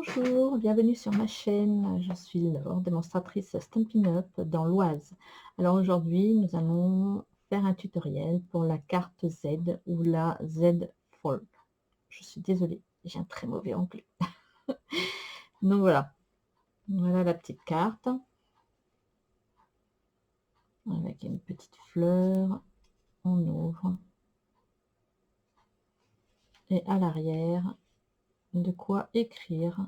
Bonjour, bienvenue sur ma chaîne. Je suis Laure, démonstratrice Stampin' Up dans l'Oise. Alors aujourd'hui, nous allons faire un tutoriel pour la carte Z ou la Z Fold. Je suis désolée, j'ai un très mauvais anglais. Donc voilà, voilà la petite carte avec une petite fleur. On ouvre et à l'arrière, de quoi écrire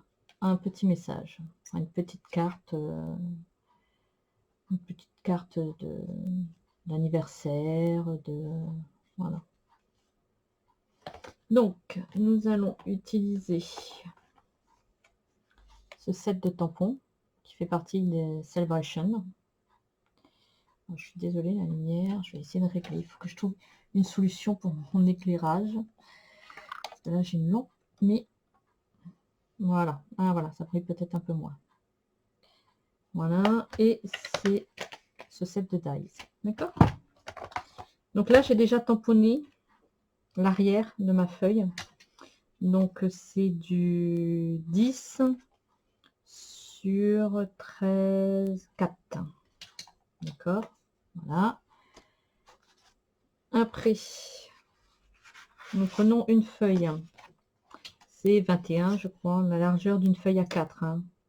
un petit message, une petite carte. Une petite carte d'anniversaire, voilà. Donc, nous allons utiliser ce set de tampons qui fait partie des Celebration. Alors, je suis désolée, la lumière, je vais essayer de régler. Il faut que je trouve une solution pour mon éclairage. Parce que là, j'ai une lampe, mais voilà. Ah, voilà, ça brille peut-être un peu moins. Voilà, et c'est ce set de dies. D'accord? Donc là, j'ai déjà tamponné l'arrière de ma feuille. Donc c'est du 10 sur 13, 4. D'accord, voilà. Après, nous prenons une feuille. C'est 21, je crois, la largeur d'une feuille à 4.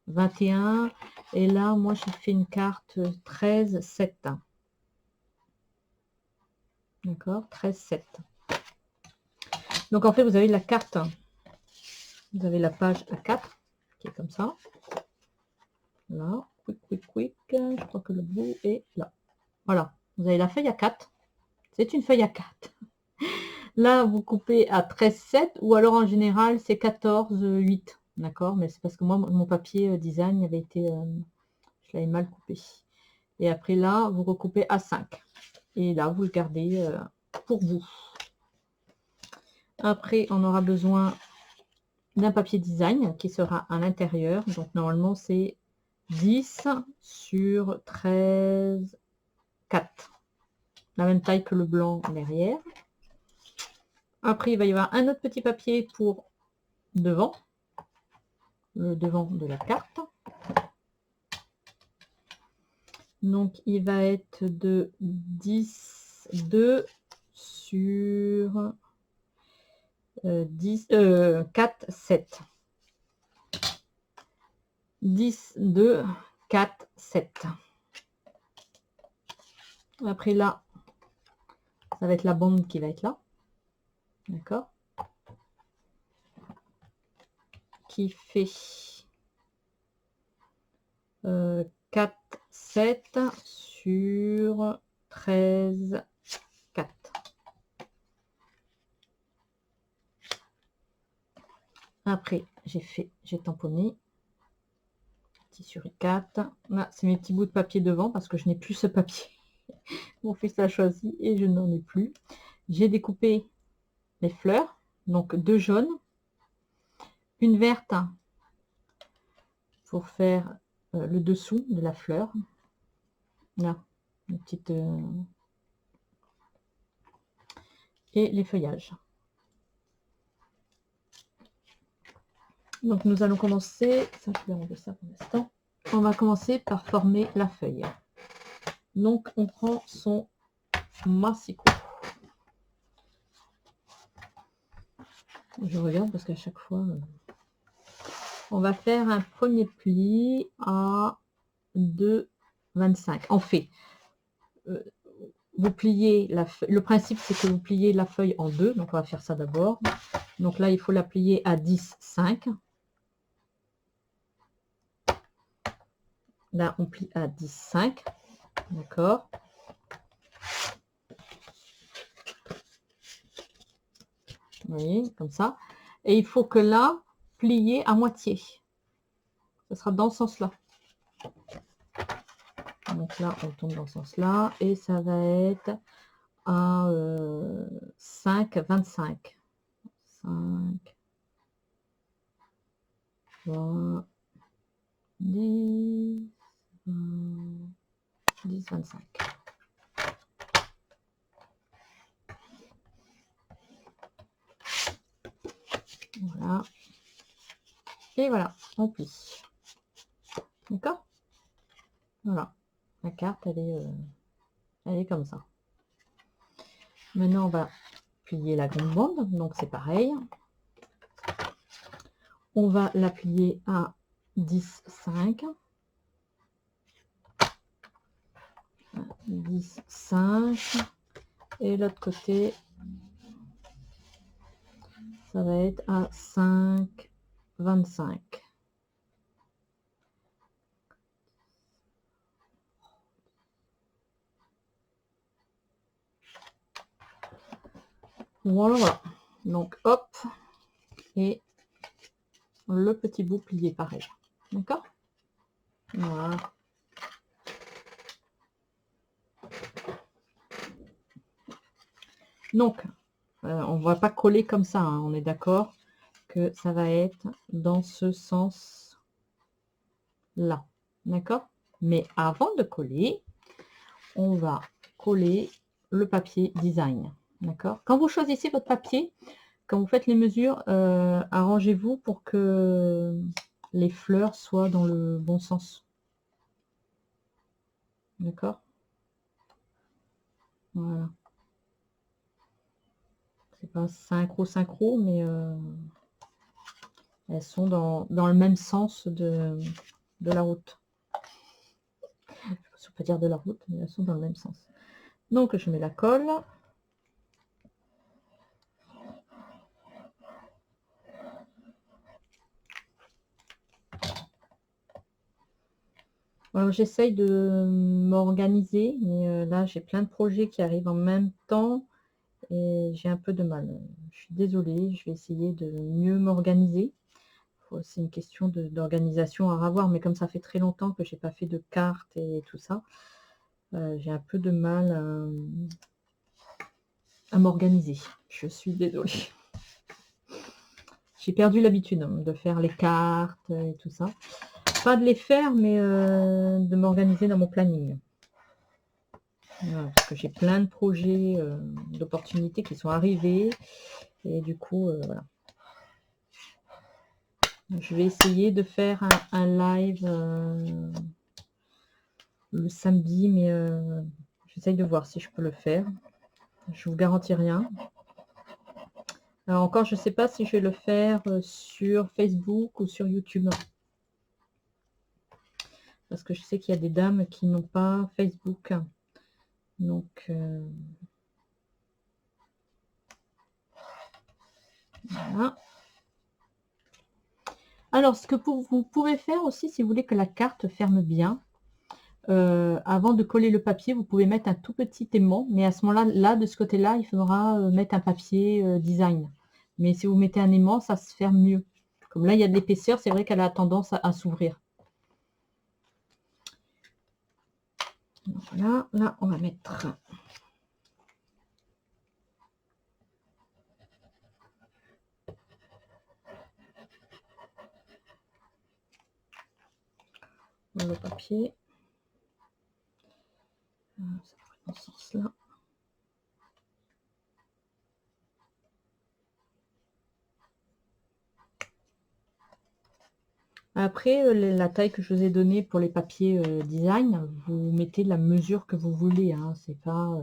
21. Et là, moi, j'ai fait une carte 13, 7. D'accord, 13, 7. Donc, en fait, vous avez la carte. Vous avez la page A4 qui est comme ça. Là, quick. Je crois que le bout est là. Voilà, vous avez la feuille A4. C'est une feuille A4. Là, vous coupez à 13,7 ou alors en général, c'est 14,8. D'accord? Mais c'est parce que moi, mon papier design avait été... je l'avais mal coupé. Et après là, vous recoupez à 5. Et là, vous le gardez pour vous. Après, on aura besoin d'un papier design qui sera à l'intérieur. Donc, normalement, c'est 10 sur 13, 4. La même taille que le blanc derrière. Après, il va y avoir un autre petit papier pour devant, le devant de la carte. Donc, il va être de 10, 2 sur 4, 7. 10, 2, 4, 7. Après là, ça va être la bande qui va être là. D'accord? Qui fait 4, 7 sur 13, 4. Après, j'ai tamponné. Sur 4. Là, c'est mes petits bouts de papier devant parce que je n'ai plus ce papier. Mon fils a choisi et je n'en ai plus. J'ai découpé les fleurs. Donc, 2 jaunes. Une verte pour faire le dessous de la fleur. Là, une petite... et les feuillages. Donc, nous allons commencer... Ça, je vais enlever ça pour l'instant. On va commencer par former la feuille. Donc, on prend son massicot. Je regarde parce qu'à chaque fois... on va faire un premier pli à 2,25. En fait, vous pliez la feuille. Le principe, c'est que vous pliez la feuille en deux. Donc, on va faire ça d'abord. Donc là, il faut la plier à 10,5. Là, on plie à 10,5. D'accord. Vous voyez, comme ça. Et il faut que là, plier à moitié. Ce sera dans ce sens-là. Donc là, on tourne dans ce sens-là. Et ça va être à 5,25. 5, 20, 10, 10, 25. Voilà. Et voilà, on plie. D'accord? Voilà. La carte, elle est comme ça. Maintenant, on va plier la grande bande. Donc, c'est pareil. On va la plier à 10,5. 10,5. Et l'autre côté, ça va être à 5,25. Voilà, voilà. Donc, hop. Et le petit bout plié pareil. D'accord? Voilà. Donc, on ne va pas coller comme ça, hein, on est d'accord que ça va être dans ce sens là. D'accord? Mais avant de coller, on va coller le papier design. D'accord? Quand vous choisissez votre papier, quand vous faites les mesures, arrangez-vous pour que les fleurs soient dans le bon sens. D'accord? Voilà. C'est pas synchro, mais elles sont dans le même sens de la route. Je ne peux pas dire de la route, mais elles sont dans le même sens. Donc, je mets la colle. Alors, j'essaye de m'organiser, mais là, j'ai plein de projets qui arrivent en même temps et j'ai un peu de mal. Je suis désolée, je vais essayer de mieux m'organiser. C'est une question d'organisation à revoir, mais comme ça fait très longtemps que j'ai pas fait de cartes et tout ça, j'ai un peu de mal à m'organiser. Je suis désolée. J'ai perdu l'habitude de faire les cartes et tout ça. Pas de les faire, mais de m'organiser dans mon planning. Voilà, parce que j'ai plein de projets, d'opportunités qui sont arrivés. Et du coup, voilà. Je vais essayer de faire un live le samedi, mais j'essaye de voir si je peux le faire. Je vous garantis rien. Alors encore, je ne sais pas si je vais le faire sur Facebook ou sur YouTube. Parce que je sais qu'il y a des dames qui n'ont pas Facebook. Donc, voilà. Alors, ce que vous pouvez faire aussi, si vous voulez que la carte ferme bien, avant de coller le papier, vous pouvez mettre un tout petit aimant. Mais à ce moment-là, là, de ce côté-là, il faudra mettre un papier design. Mais si vous mettez un aimant, ça se ferme mieux. Comme là, il y a de l'épaisseur, c'est vrai qu'elle a tendance à s'ouvrir. Voilà, là, on va mettre le papier. Ça va être dans ce sens-là. Après, la taille que je vous ai donnée pour les papiers design, vous mettez la mesure que vous voulez. Hein. C'est pas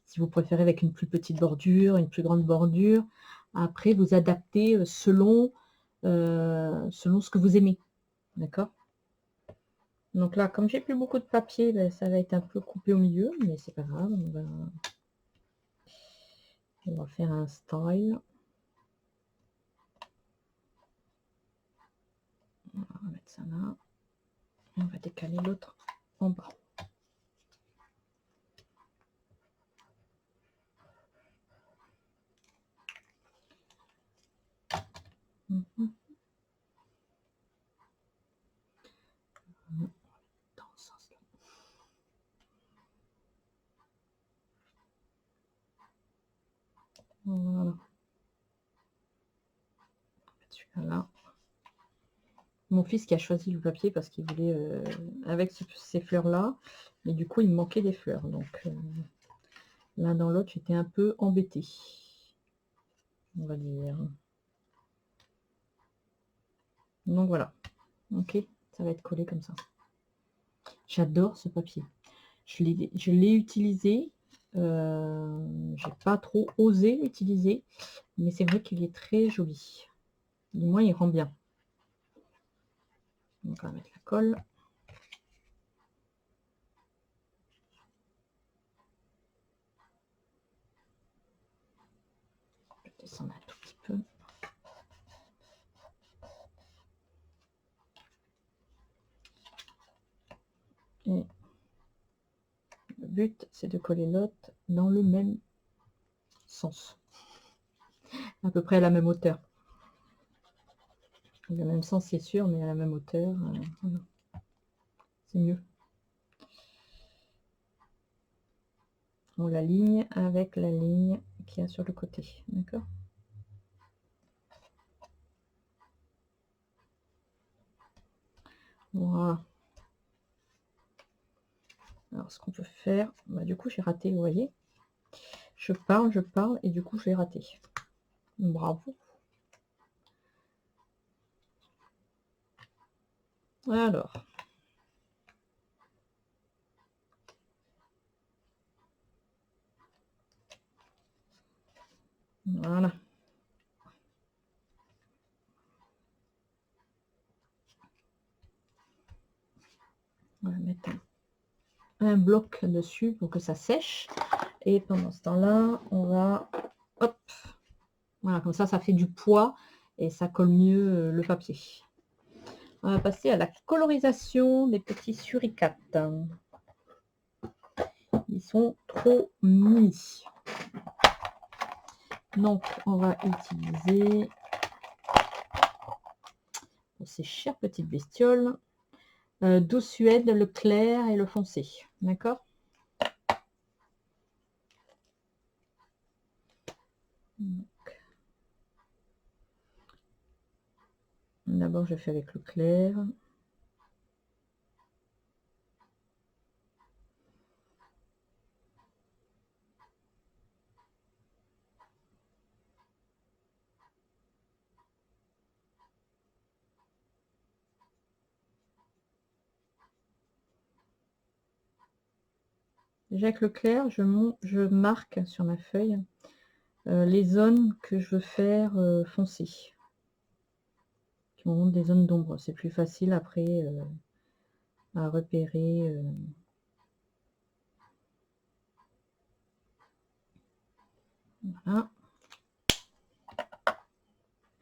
si vous préférez avec une plus petite bordure, une plus grande bordure. Après, vous adaptez selon ce que vous aimez. D'accord? Donc là, comme j'ai plus beaucoup de papier, ben, ça va être un peu coupé au milieu, mais c'est pas grave. On va faire un style. On va mettre ça là. On va décaler l'autre en bas. Dans ce sens-là. Voilà. Celui-là. Mon fils qui a choisi le papier parce qu'il voulait avec ces fleurs-là. Mais du coup, il me manquait des fleurs. Donc, l'un dans l'autre, j'étais un peu embêtée. On va dire. Donc voilà. Ok, ça va être collé comme ça. J'adore ce papier. Je l'ai utilisé. J'ai pas trop osé l'utiliser, mais c'est vrai qu'il est très joli. Du moins, il rend bien. Donc, on va mettre la colle. Je vais descendre un tout petit peu. Et le but, c'est de coller l'autre dans le même sens. À peu près à la même hauteur. Le même sens, c'est sûr, mais à la même hauteur, voilà. C'est mieux. On l'aligne avec la ligne qu'il y a sur le côté. D'accord? Voilà. Alors, ce qu'on peut faire, bah, du coup, j'ai raté, vous voyez. Je parle, et du coup, j'ai raté. Bravo. Alors. Voilà. On va mettre un bloc dessus pour que ça sèche. Et pendant ce temps-là, on va... Hop. Voilà, comme ça fait du poids et ça colle mieux le papier. On va passer à la colorisation des petits suricates. Ils sont trop mini. Donc, on va utiliser pour ces chères petites bestioles d'eau suède, le clair et le foncé. D'accord? D'abord, je fais avec le clair. Déjà avec le clair, je marque sur ma feuille les zones que je veux faire foncer. Qui vont des zones d'ombre. C'est plus facile après à repérer. Voilà.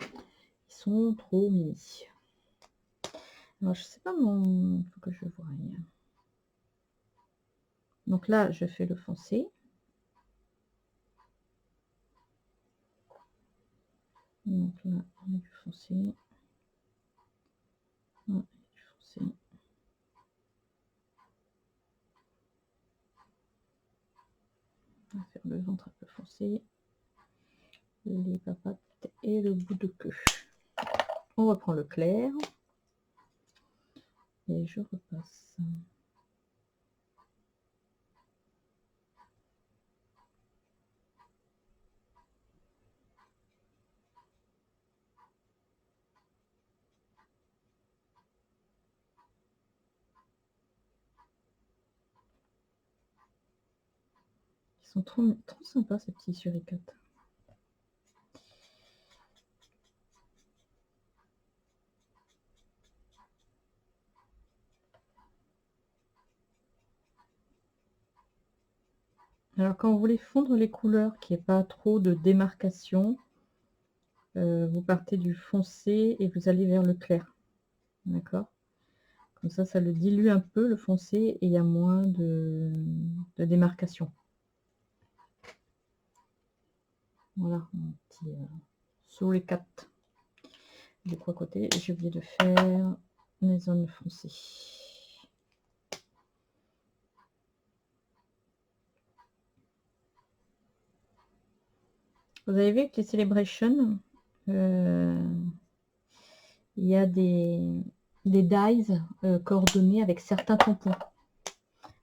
Ils sont trop mini. Alors, je sais pas mon... faut que je voie. Donc là, je fais le foncé. Donc là, on a du foncé. Ouais, du foncé. On va faire le ventre un peu foncé. Les papates et le bout de queue. On reprend le clair. Et je repasse. Ils sont trop sympas ces petits suricates. Alors quand vous voulez fondre les couleurs, qu'il n'y ait pas trop de démarcation, vous partez du foncé et vous allez vers le clair. D'accord? Comme ça, ça le dilue un peu le foncé et il y a moins de démarcation. Voilà, mon petit suricate des trois côtés. Et j'ai oublié de faire les zones foncées. Vous avez vu que les Celebrations, il y a des dies coordonnés avec certains tampons.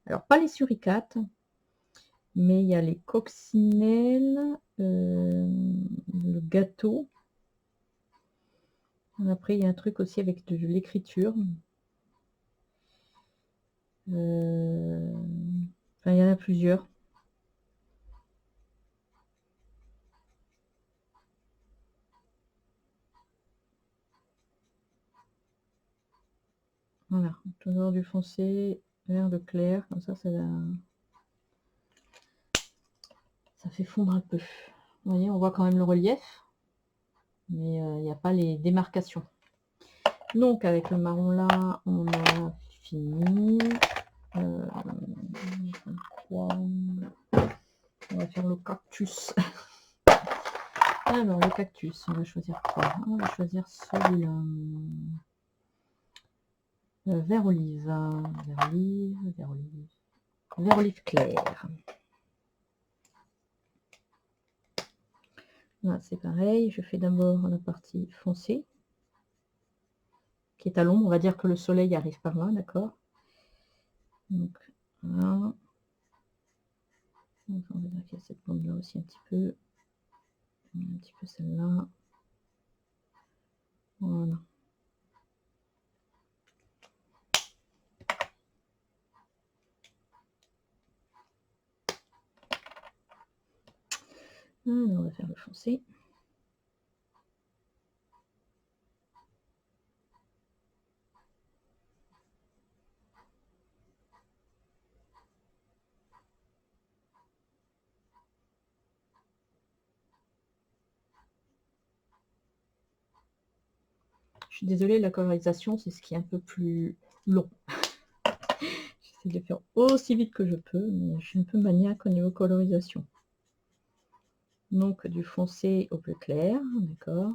Alors, pas les suricates, mais il y a les coccinelles, le gâteau Après, il y a un truc aussi avec de l'écriture. Enfin, il y en a plusieurs. Voilà, toujours du foncé vers le clair, comme ça fait fondre un peu. Vous voyez, on voit quand même le relief, mais il n'y a pas les démarcations. Donc avec le marron là, on a fini. On va faire le cactus. Alors le cactus, on va choisir quoi? On va choisir celui-là. Vert olive, vert olive, vert olive, vert olive clair. Là, c'est pareil, je fais d'abord la partie foncée, qui est à l'ombre. On va dire que le soleil arrive par là, d'accord? Donc, voilà. Donc, on va dire qu'il y a cette bande là aussi un petit peu celle-là. Voilà. Alors, on va faire le foncé. Je suis désolée, la colorisation, c'est ce qui est un peu plus long. J'essaie de le faire aussi vite que je peux, mais je suis un peu maniaque au niveau colorisation. Donc, du foncé au bleu clair, d'accord.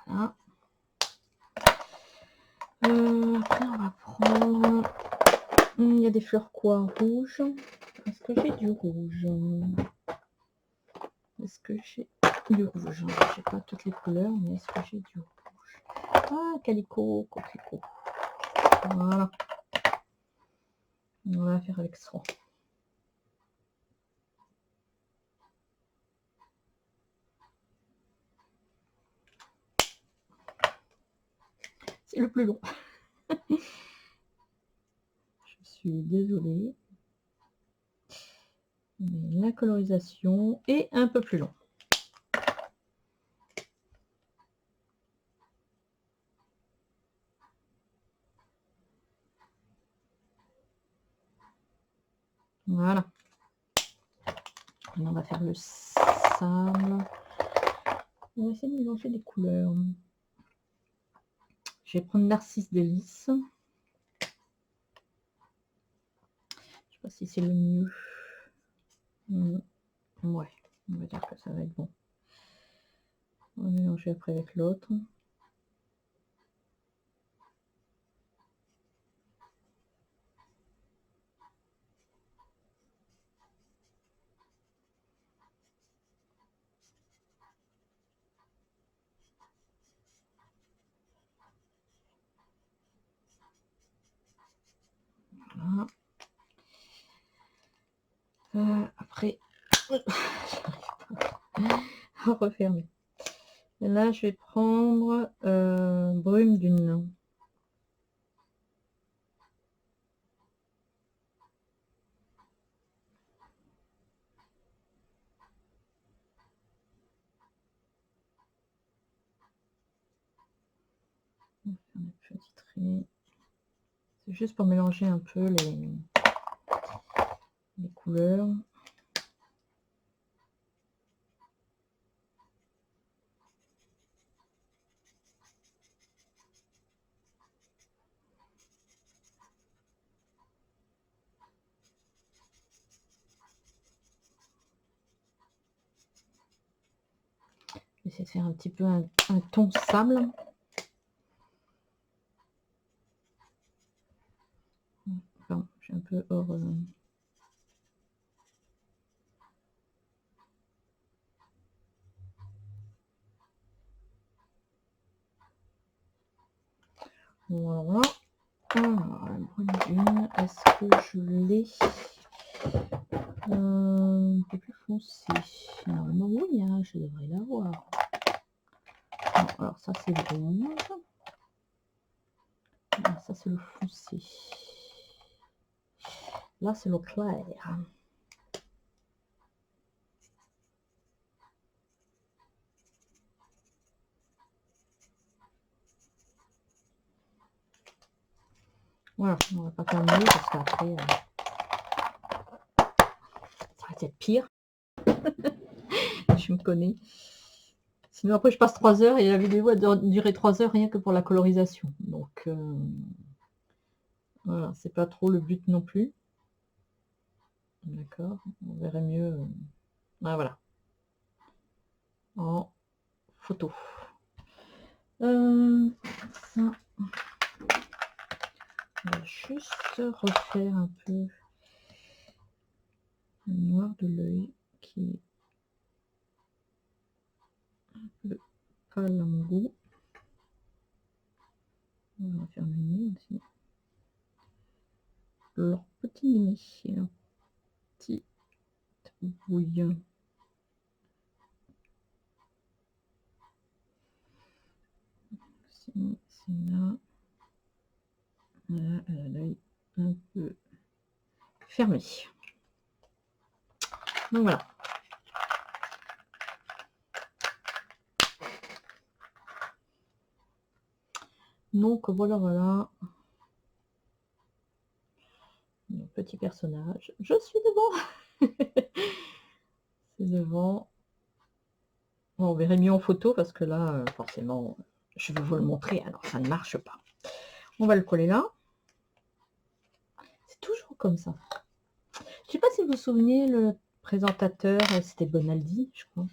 Voilà. Après, on va prendre... Il y a des fleurs quoi? Rouge. Est-ce que j'ai du rouge? Est-ce que j'ai du rouge? Je n'ai pas toutes les couleurs, mais est-ce que j'ai du rouge? Ah, calicot, coquelicot. Voilà. On va faire avec ça. C'est le plus long. Je suis désolée. Mais la colorisation est un peu plus long. Voilà. On va faire le sable. On va essayer de mélanger les couleurs. Je vais prendre Narcisse Délice. Je sais pas si c'est le mieux. Ouais, on va dire que ça va être bon. On va mélanger après avec l'autre. Voilà. Après, à refermer. Et là, je vais prendre brume dune. C'est juste pour mélanger un peu les couleurs. J'essaie de faire un petit peu un ton sable. Enfin, je suis un peu hors... Voilà. Alors, la brune, est-ce que je l'ai un peu plus foncé? Normalement, oui, hein, je devrais l'avoir. Bon, alors, ça, c'est le bronze. Ah, ça, c'est le foncé. Là, c'est le clair. Voilà, on va pas faire mieux parce qu'après, ça va être pire. Je me connais. Sinon, après, je passe 3 heures et la vidéo a duré 3 heures rien que pour la colorisation. Donc, voilà, c'est pas trop le but non plus. D'accord, on verrait mieux. Ah, voilà. En photo. Ça, on va juste refaire un peu le noir de l'œil qui est un peu pâle à mon goût. On va faire le nez aussi. Leur petit nez, leur petit bouillon. C'est là. Voilà, elle a l'œil un peu fermé. Donc voilà. Donc voilà, voilà. Mon petit personnage. Je suis devant. C'est devant. Bon, on verrait mieux en photo parce que là, forcément, je veux vous le montrer. Alors, ça ne marche pas. On va le coller là. C'est toujours comme ça. Je sais pas si vous vous souvenez, le présentateur, c'était Bonaldi, je crois.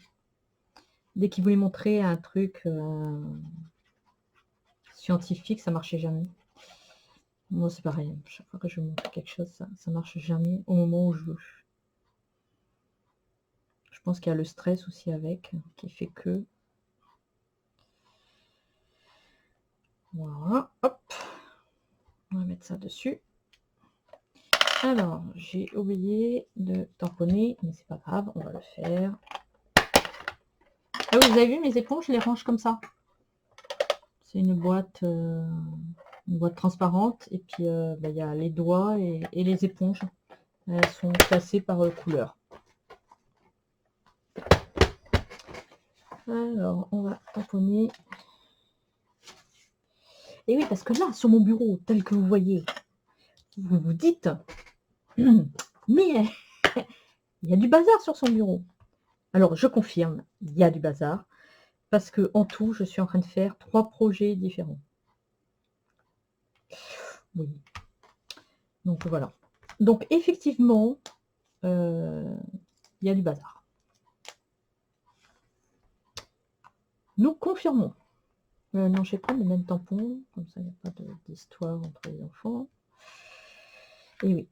Dès qu'il voulait montrer un truc scientifique, ça marchait jamais. Moi, c'est pareil. Chaque fois que je montre quelque chose, ça marche jamais au moment où je veux. Je pense qu'il y a le stress aussi avec, qui fait que... Voilà, hop. On va mettre ça dessus. Alors, j'ai oublié de tamponner, mais c'est pas grave, on va le faire. Ah oui, vous avez vu mes éponges, je les range comme ça. C'est une boîte transparente, et puis bah, il y a les doigts et les éponges. Elles sont classées par couleur. Alors, on va tamponner. Et oui, parce que là, sur mon bureau, tel que vous voyez, vous vous dites, mais il y a du bazar sur son bureau. Alors, je confirme, il y a du bazar, parce que en tout, je suis en train de faire 3 projets différents. Oui. Donc, voilà. Donc, effectivement, il y a du bazar. Nous confirmons. Non, je vais prendre le même tampon, comme ça, il n'y a pas d'histoire entre les enfants. Et oui.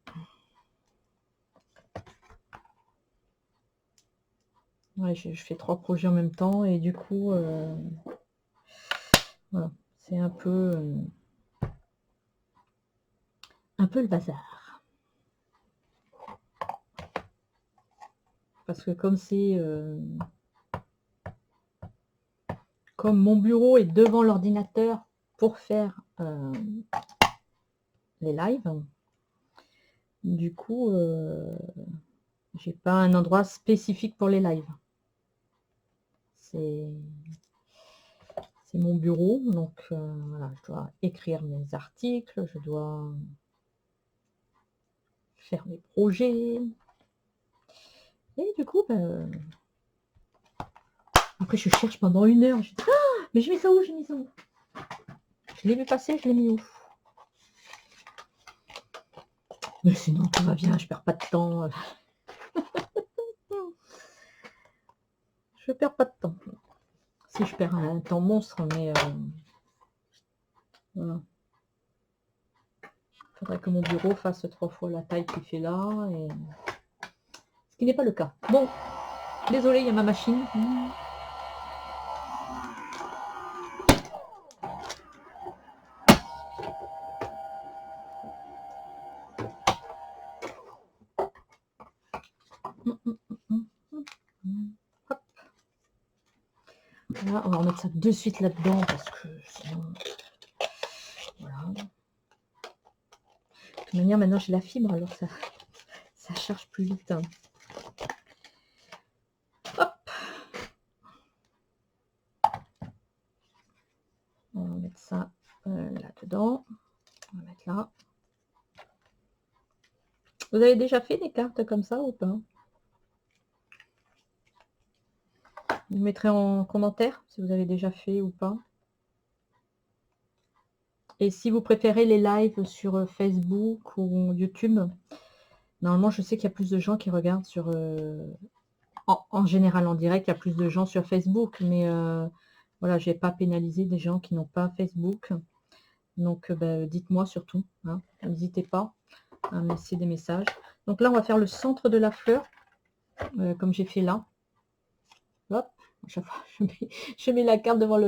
Ouais, je fais 3 projets en même temps, et du coup, voilà, c'est un peu le bazar. Parce que comme c'est... comme mon bureau est devant l'ordinateur pour faire les lives, du coup, j'ai pas un endroit spécifique pour les lives. C'est mon bureau, donc voilà, je dois écrire mes articles, je dois faire mes projets. Et du coup, après je cherche pendant 1 heure. Je dis, ah, mais je mets ça où, j'ai mis ça où? Je l'ai vu passer, je l'ai mis où? Mais sinon, tout va bien, je perds pas de temps. Je perds pas de temps. Si je perds un temps monstre, mais voilà. Il faudrait que mon bureau fasse 3 fois la taille qu'il fait là. Et... ce qui n'est pas le cas. Bon, désolé, il y a ma machine. Là, on va remettre ça de suite là-dedans parce que sinon... Voilà. De toute manière, maintenant j'ai la fibre, alors ça charge plus vite. Hein. Hop. On va mettre ça là-dedans. On va mettre là. Vous avez déjà fait des cartes comme ça ou pas? Vous mettrez en commentaire si vous avez déjà fait ou pas. Et si vous préférez les lives sur Facebook ou YouTube, normalement je sais qu'il y a plus de gens qui regardent sur... en général en direct, il y a plus de gens sur Facebook, mais voilà, je n'ai pas pénalisé des gens qui n'ont pas Facebook. Donc dites-moi surtout, hein, n'hésitez pas à me laisser des messages. Donc là, on va faire le centre de la fleur, comme j'ai fait là. Hop, à chaque fois, je mets la carte devant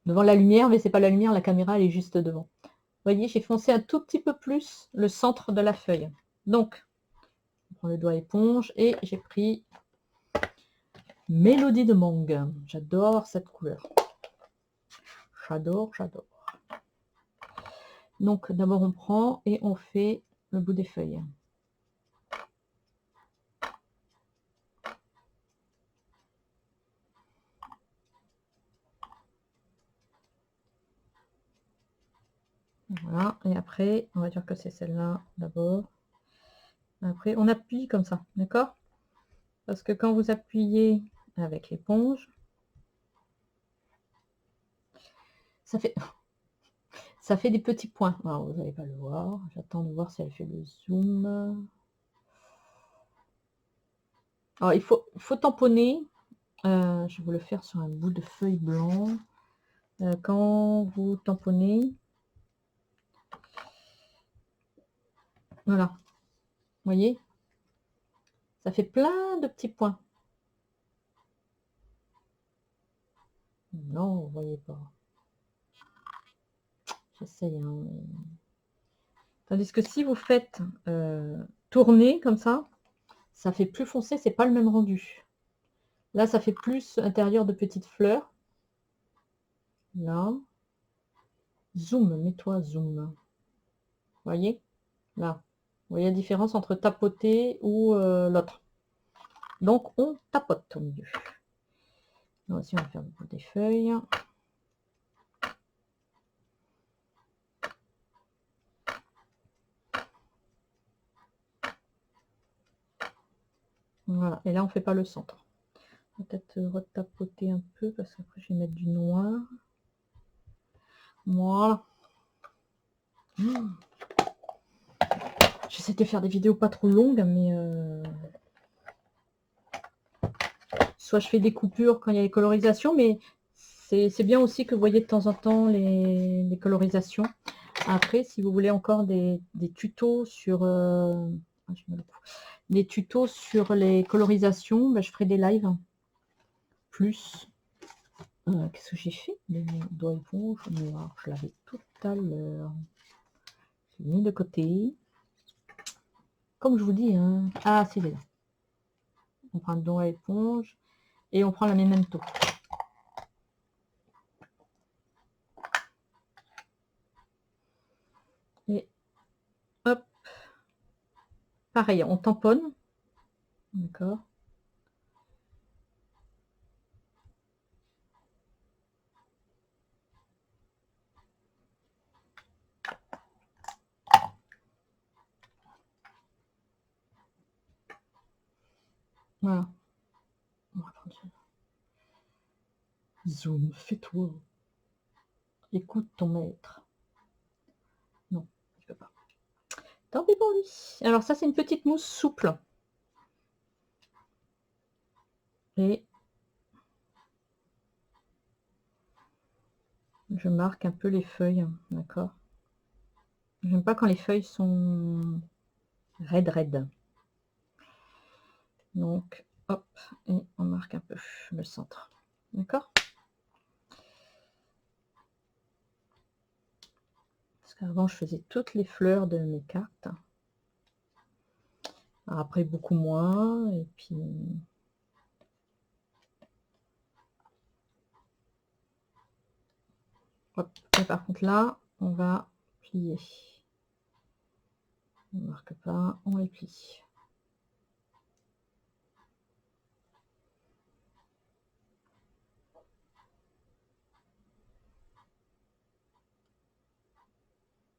devant la lumière, mais c'est pas la lumière, la caméra elle est juste devant. Vous voyez, j'ai foncé un tout petit peu plus le centre de la feuille. Donc, on prend le doigt éponge et j'ai pris Mélodie de Mangue. J'adore cette couleur. J'adore, j'adore. Donc, d'abord, on prend et on fait le bout des feuilles. Voilà, et après, on va dire que c'est celle-là d'abord. Après, on appuie comme ça, d'accord? Parce que quand vous appuyez avec l'éponge, ça fait des petits points. Alors, vous n'allez pas le voir. J'attends de voir si elle fait le zoom. Alors, il faut tamponner. Je vais vous le faire sur un bout de feuille blanc. Quand vous tamponnez, voilà. Vous voyez? Ça fait plein de petits points. Non, vous voyez pas. J'essaye. Hein. Tandis que si vous faites tourner comme ça fait plus foncé, c'est pas le même rendu. Là, ça fait plus intérieur de petites fleurs. Là. Zoom, mets-toi zoom. Vous voyez? Là. Vous voyez la différence entre tapoter ou l'autre. Donc, on tapote au milieu. Là aussi, on va faire le bout des feuilles. Voilà. Et là, on ne fait pas le centre. On va peut-être retapoter un peu parce qu'après, je vais mettre du noir. Voilà. J'essaie de faire des vidéos pas trop longues, mais soit je fais des coupures quand il y a les colorisations, mais c'est bien aussi que vous voyez de temps en temps les colorisations. Après, si vous voulez encore des tutos sur des tutos sur les colorisations, ben, je ferai des lives plus. Qu'est-ce que j'ai fait? Les doigts éponge noir, je l'avais tout à l'heure. J'ai mis de côté. Comme je vous dis, hein. Ah, c'est là. On prend le doigt éponge et on prend la memento. Et hop. Pareil, on tamponne. D'accord. Voilà. On va prendre ça. Zoom, fais-toi. Écoute ton maître. Non, je peux pas. Tant pis pour lui. Alors ça, c'est une petite mousse souple. Et je marque un peu les feuilles, d'accord? J'aime pas quand les feuilles sont raides. Donc, hop, et on marque un peu le centre. D'accord? Parce qu'avant, je faisais toutes les fleurs de mes cartes. Après, beaucoup moins. Et puis, Hop. Et par contre là, on va plier. On ne marque pas, on les plie.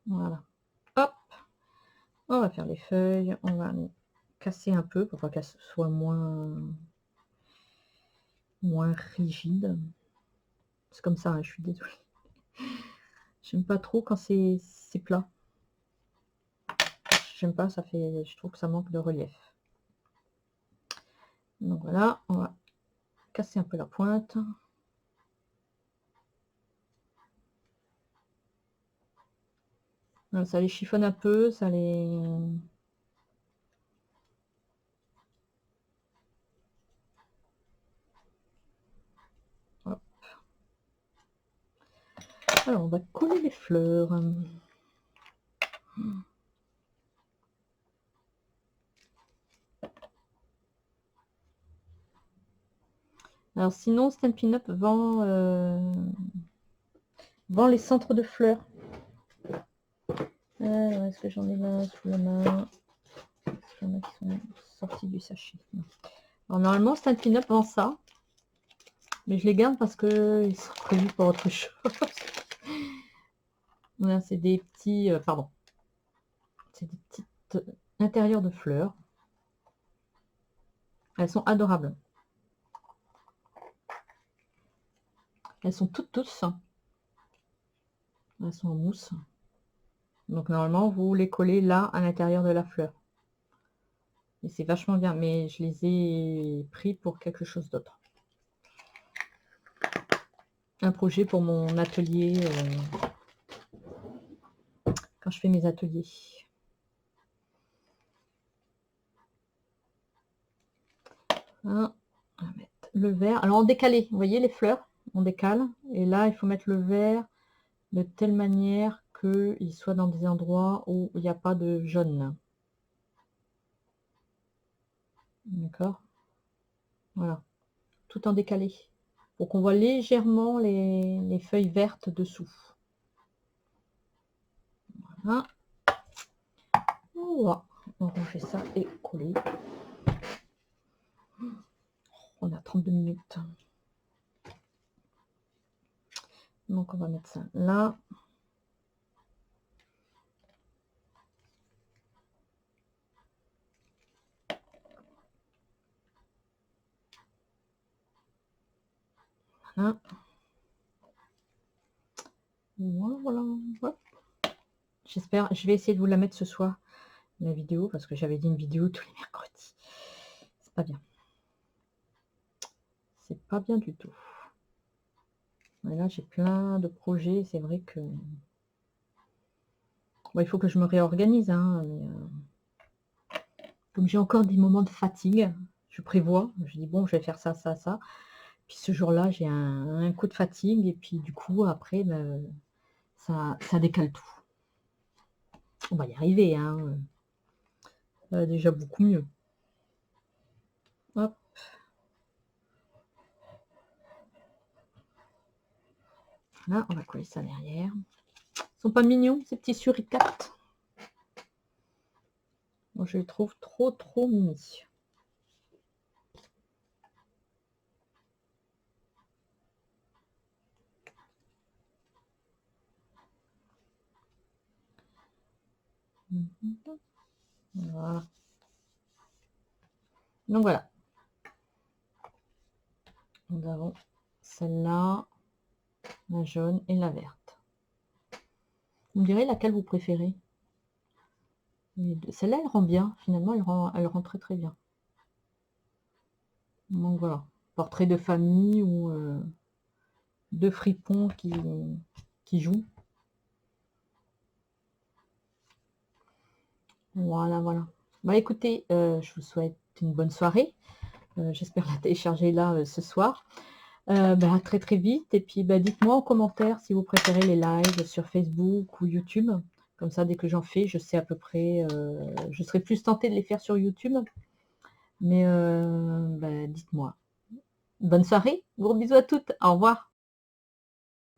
Voilà. Hop. On va faire les feuilles. On va les casser un peu pour que ce soit moins rigide. C'est comme ça, hein, je suis désolée. J'aime pas trop quand c'est plat. J'aime pas, ça fait. Je trouve que ça manque de relief. Donc voilà, on va casser un peu la pointe. Voilà, ça les chiffonne un peu, ça les. Hop. Alors on va coller les fleurs. Alors sinon, Stampin' Up vend les centres de fleurs. Alors, est-ce que j'en ai là sous la main? Est-ce qu'il y en a qui sont sortis du sachet? Non. Alors normalement, Stampin' Up vend ça. Mais je les garde parce qu'ils sont prévus pour autre chose. Voilà, c'est des petits... pardon. C'est des petites intérieurs de fleurs. Elles sont adorables. Elles sont toutes douces. Elles sont en mousse. Donc normalement, vous les collez là, à l'intérieur de la fleur. Et c'est vachement bien. Mais je les ai pris pour quelque chose d'autre. Un projet pour mon atelier. Quand je fais mes ateliers. Hein, on va mettre le vert. Alors en décalé, vous voyez les fleurs, on décale. Et là, il faut mettre le vert de telle manière qu'il soit dans des endroits où il n'y a pas de jaune. D'accord? Voilà. Tout en décalé. Pour qu'on voit légèrement les feuilles vertes dessous. Voilà. Voilà. Donc on fait ça et coller. On a 32 minutes. Donc on va mettre ça là. Voilà. Voilà. Voilà. J'espère, je vais essayer de vous la mettre ce soir, la vidéo, parce que j'avais dit une vidéo tous les mercredis. C'est pas bien. C'est pas bien du tout. Et là, j'ai plein de projets. C'est vrai que... Bon, il faut que je me réorganise. Hein, mais, comme j'ai encore des moments de fatigue, je prévois. Je dis, bon, je vais faire ça, ça, ça. Puis ce jour-là, j'ai un coup de fatigue. Et puis du coup, après, ben, ça décale tout. On va y arriver. Hein. Déjà beaucoup mieux. Hop. Là, on va coller ça derrière. Ils sont pas mignons, ces petits suricates. Moi, je les trouve trop mimi. Voilà. Donc voilà. Nous avons celle-là, la jaune et la verte. Vous me direz laquelle vous préférez? Celle-là, elle rend bien. Finalement, elle rend très bien. Donc voilà. Portrait de famille ou deux fripons qui jouent. Voilà, voilà. Bah écoutez, je vous souhaite une bonne soirée. J'espère la télécharger là ce soir. À très vite. Et puis dites-moi en commentaire si vous préférez les lives sur Facebook ou YouTube. Comme ça, dès que j'en fais, je sais à peu près. Je serai plus tentée de les faire sur YouTube. Mais dites-moi. Bonne soirée. Gros bisous à toutes. Au revoir.